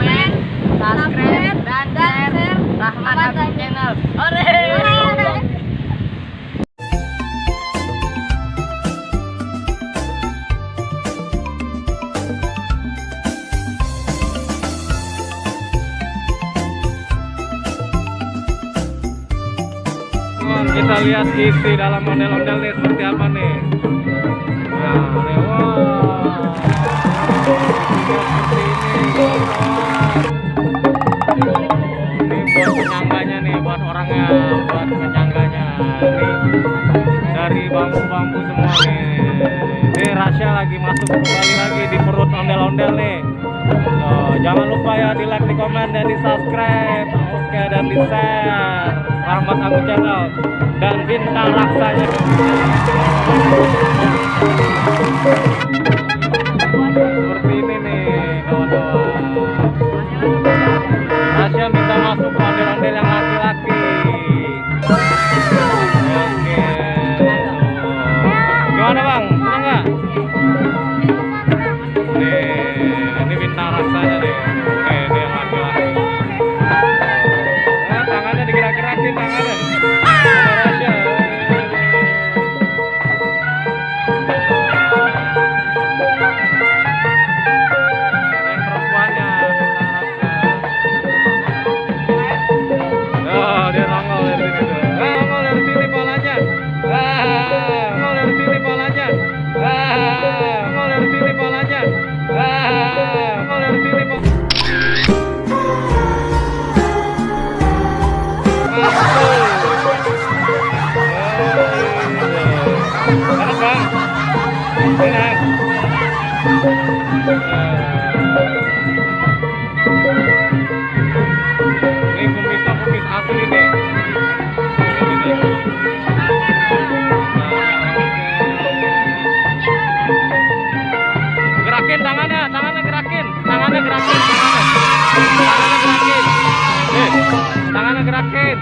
komen, subscribe, dan share Rahmat Agung Channel. Kita lihat isi dalam ondel-ondel nih seperti apa nih. Nah, nih, wow. Seperti ini. Ini buat penyangganya nih, buat orangnya, buat penyangganya. Dari bambu-bambu semua nih. Ini Rasya lagi masuk kembali lagi di perut ondel-ondel nih. Jangan lupa ya di like, di komen, dan di subscribe. Oke, dan di share Rahmat Agung Channel dan bintang raksanya. Seperti ini nih kawan-kawan. Rasya minta masuk ondel-ondel yang laki-laki. Oke. Gimana bang? Senang nggak? Ini bintang raksanya nih. Oke, ini yang laki-laki. Tangannya digerak-gerakin tangannya. Rasya. Dan perempuannya bintang raksanya. Oh, dia nongol dari sini tuh. Nongol dari sini polanya. Nongol dari sini polanya. Nongol dari sini polanya. Nongol dari sini polanya. Enak bang, enak. Ini kumis asli nih. Gerakin tangannya gerakin, tangannya gerakin. Tangannya gerakin.